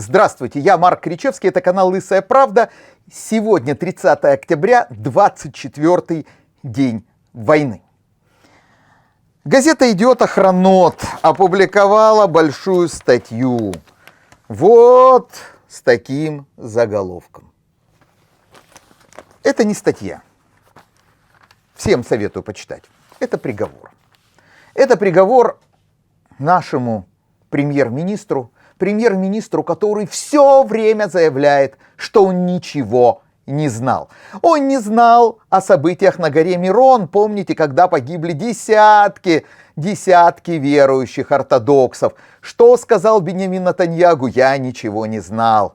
Здравствуйте, я Марк Кричевский, это канал «Лысая правда». Сегодня 30 октября, 24-й день войны. Газета «Идиот-охранот» опубликовала большую статью. Вот с таким заголовком. Это не статья. Всем советую почитать. Это приговор. Это приговор нашему премьер-министру, который все время заявляет, что он ничего не знал. Он не знал о событиях на горе Мирон. Помните, когда погибли десятки верующих ортодоксов. Что сказал Биньямин Нетаньяху? Я ничего не знал.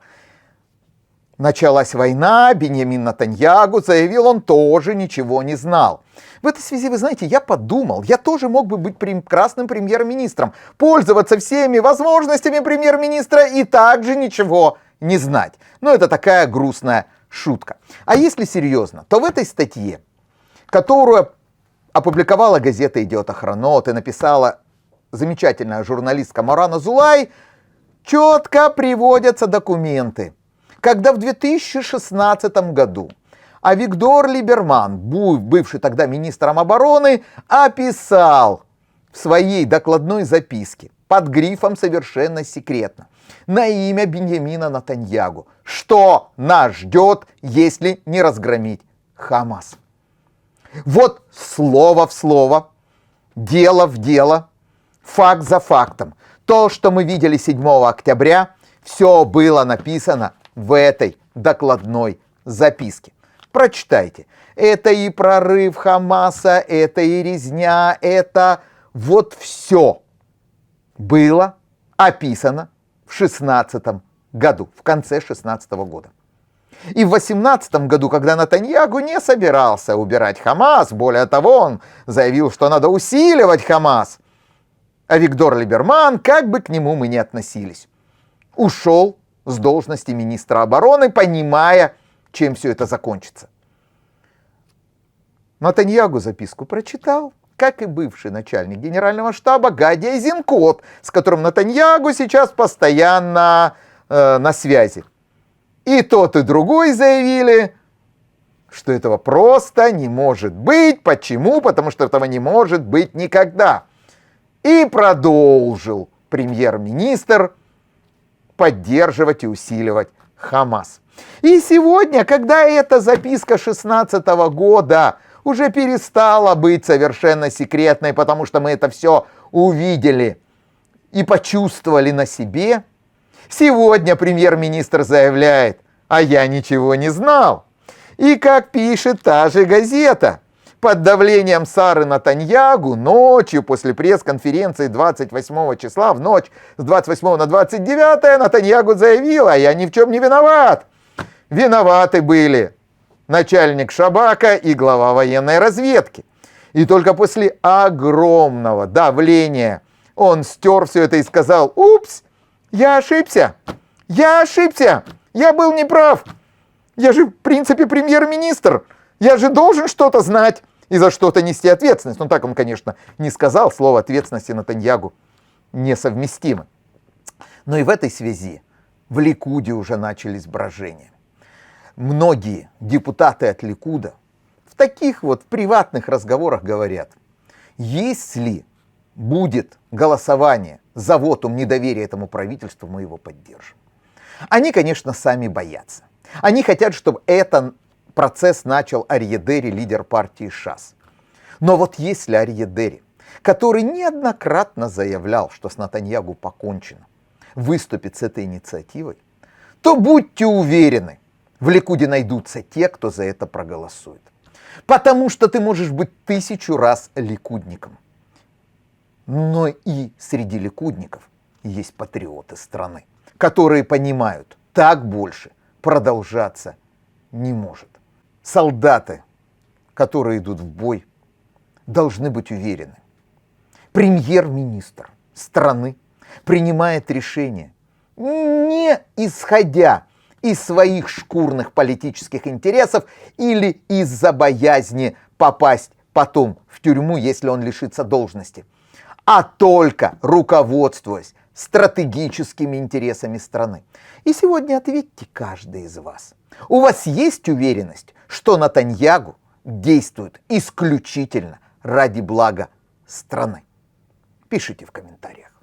Началась война, Биньямин Нетаньяху заявил, он тоже ничего не знал. В этой связи, вы знаете, я подумал, я тоже мог бы быть прекрасным премьер-министром, пользоваться всеми возможностями премьер-министра и также ничего не знать. Но это такая грустная шутка. А если серьезно, то в этой статье, которую опубликовала газета «Идиот-охранот» и написала замечательная журналистка Моран Азулай, четко приводятся документы. Когда в 2016 году Авигдор Либерман, бывший тогда министром обороны, описал в своей докладной записке под грифом «Совершенно секретно» на имя Биньямина Нетаньяху, что нас ждет, если не разгромить Хамас. Вот слово в слово, дело в дело, факт за фактом. То, что мы видели 7 октября, все было написано в этой докладной записке. Прочитайте. Это и прорыв Хамаса, это и резня, это вот все было описано в 2016 году, в конце 2016 года. И в 2018 году, когда Нетаньяху не собирался убирать Хамас, более того, он заявил, что надо усиливать Хамас, Авигдор Либерман, как бы к нему мы ни относились, ушел с должности министра обороны, понимая, чем все это закончится. Нетаньяху записку прочитал, как и бывший начальник генерального штаба Гади Эйзенкот, с которым Нетаньяху сейчас постоянно на связи. И тот, и другой заявили, что этого просто не может быть. Почему? Потому что этого не может быть никогда. И продолжил премьер-министр поддерживать и усиливать Хамас. И сегодня, когда эта записка 2016 года уже перестала быть совершенно секретной, потому что мы это все увидели и почувствовали на себе, сегодня премьер-министр заявляет, а я ничего не знал. И как пишет та же газета, под давлением Сары Нетаньяху ночью после пресс-конференции 28 числа, в ночь с 28 на 29, Нетаньяху заявил, а я ни в чем не виноват. Виноваты были начальник Шабака и глава военной разведки. И только после огромного давления он стер все это и сказал, упс, я ошибся, я был неправ. Я же в принципе премьер-министр, я же должен что-то знать и за что-то нести ответственность. Ну так он, конечно, не сказал, слово ответственности Нетаньяху несовместимо. Но и в этой связи в Ликуде уже начались брожения. Многие депутаты от Ликуда в таких вот приватных разговорах говорят, если будет голосование за вотум недоверия этому правительству, мы его поддержим. Они, конечно, сами боятся. Они хотят, чтобы этот процесс начал Арье Дери, лидер партии ШАС. Но вот если Арье Дери, который неоднократно заявлял, что с Нетаньяху покончено, выступит с этой инициативой, то будьте уверены, в Ликуде найдутся те, кто за это проголосует. Потому что ты можешь быть 1000 раз ликудником. Но и среди ликудников есть патриоты страны, которые понимают, так больше продолжаться не может. Солдаты, которые идут в бой, должны быть уверены. Премьер-министр страны принимает решение, не исходя из своих шкурных политических интересов или из-за боязни попасть потом в тюрьму, если он лишится должности, а только руководствуясь стратегическими интересами страны. И сегодня ответьте каждый из вас. У вас есть уверенность, что Нетаньяху действует исключительно ради блага страны? Пишите в комментариях.